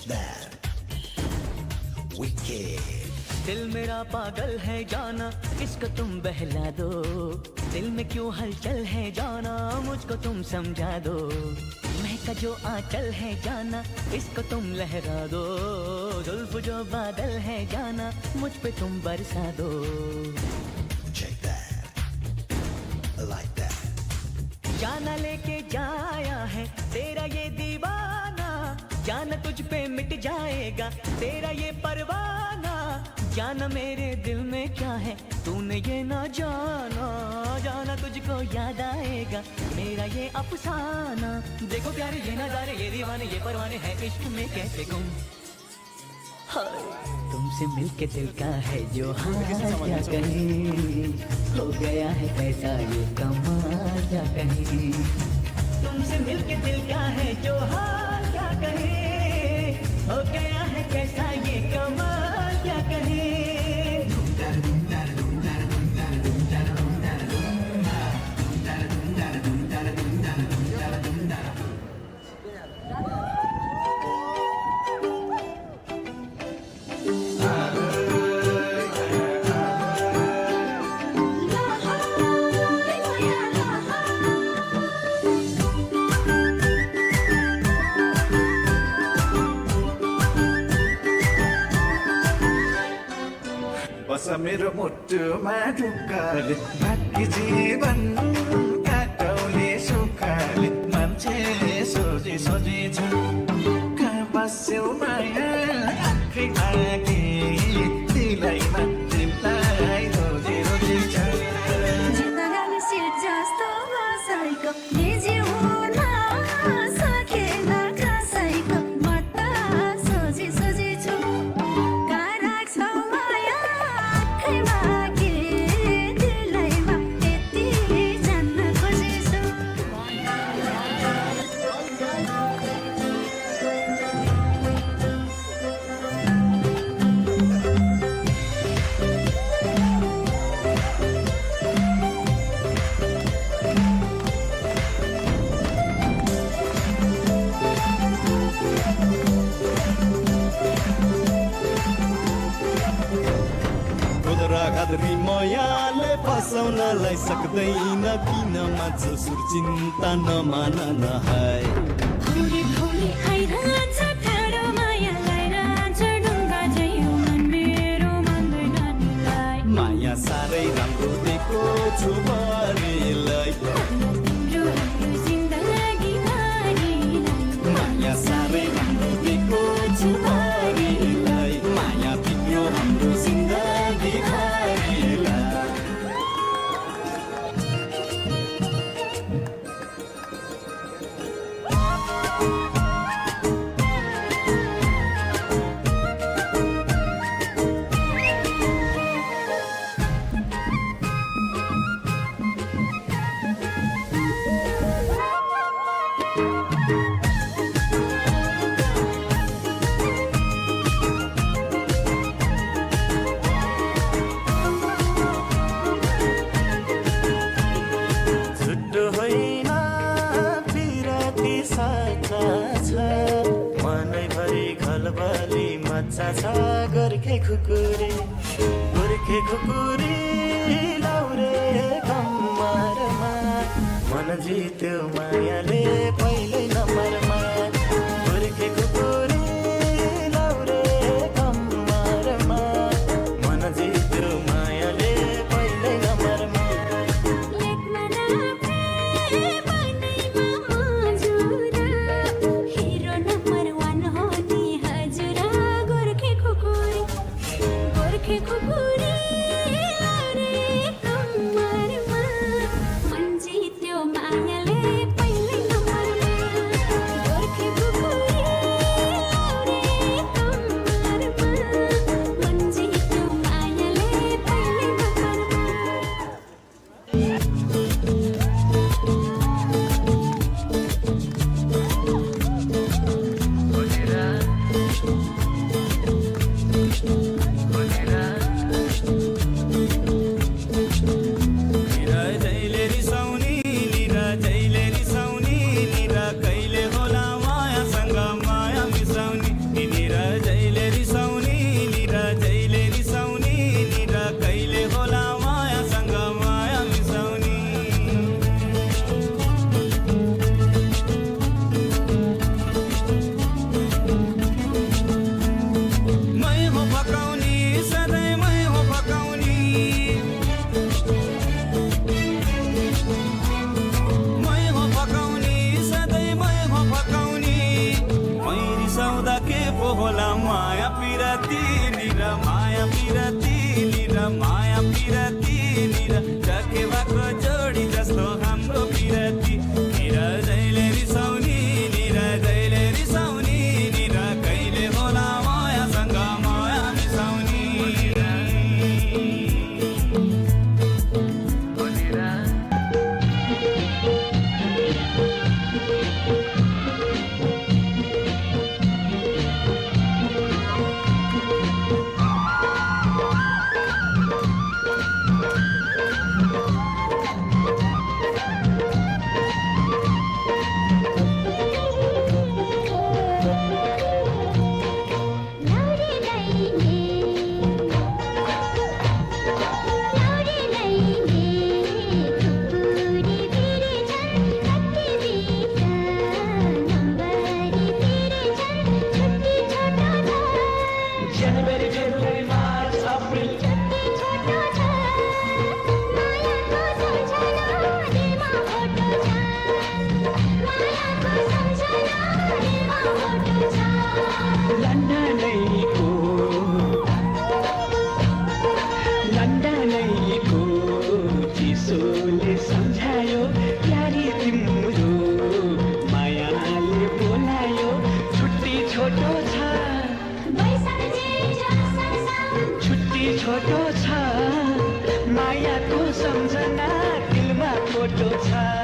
that wicked. दिल मेरा पागल है जाना, इसको तुम बहला दो। दिल में क्यों हलचल है जाना, मुझको तुम समझा दो। महका जो आंचल है जाना, इसको तुम लहरा दो। जुल्फ जो बादल है जाना, मुझ पे तुम बरसा दो। Check that, like that. जाना लेके जाया है तेरा ये दीवाना, जाना तुझ पे मिट जाएगा तेरा ये परवाना। जाना मेरे दिल में क्या है तूने ये ना जाना, जाना तुझको याद आएगा मेरा ये अफसाना। देखो प्यारे ये नजारे, ये दीवाने, ये परवाने हैं इश्क में कैसे गुम। हाय तुमसे मिलके दिल का है जो हाल क्या कहीं, हो गया है कैसा ये कमाल क्या कहीं। तुमसे मिलके दिल का है जो हाल क्या कहीं, हो गया है कैसा ये कमाल क्या कहीं। बस मेरो मुटुमा ढुक्काले बाँकी जीवन काटौले सुखले मान्छे सोझी सोझी छ। कहाँ बस्यौ माया आँखै आँखे तिमीलाई तिमीलाई रोजी रोजी छ। जिन्दगानी सिट जस्तो बसाइको निजी हुन सकेन कसैको, म त सोझी सोझी छु। कहाँ राख्छौ माया आँखैमा कि दिलैमा, यति जान्न खोजेछु। खुदरा खाद्री मयाले फसाउनलाई सक्दैन, किन मान्छे सुर चिन्ता नमान नहाय। भौरी भौरी आइरहन्छ ठाडो माया लगाइरहन्छ ढुङ्गा झै यो मन मेरो मान्दैन निलाई। माया साह्रै राम्रो दिएको छु बरेलाई, तिम्रो यो जिन्दगी भरिलाई। माया साह्रै राम्रो दिएको छु बरेलाई, माया तिम्रो हाम्रो जिन्दगी भरिलाई। छुट्टो होइन पिराती साचा छ, मनैभरि खलबली मच्चा छ। गोर्खे खुकुरी गोर्खे खुकुरी लाउरे कम्मरमा, मन जित्यो मायाले पहिल्यै नम्बरमा। गोर्खे खुकुरी लाउरे कम्मरमा, मन जित्यो मायाले पहिल्यै नम्बरमा। लेख्न नआउने बनैमा मजुर, हिरो नम्बर 1 हो नि हजुर। गोर्खे खुकुरी लाउरे कम्मरमा, मन जित्यो मायाले पहिल्यै नम्बरमा। गोर्खे खुकुरी लाउरे कम्मरमा, मन जित्यो मायाले पहिल्यै नम्बरमा। खोजेर होला माया पिरती निर माया पिरती निर माया पिरती निर जके भएको जोडी जस्तो हाम्रो पिरती निर जहिले रिसाउने निर जहिले रिसाउने निर कहिले होला मायासँग माया मिसाउने लन्डनैको चिसोले सम्झायो प्यारी तिम्रो मायाले बोलायो छुट्टी छोटो छ छुट्टी छोटो छ मायाको सम्झना दिलमा फोटो छ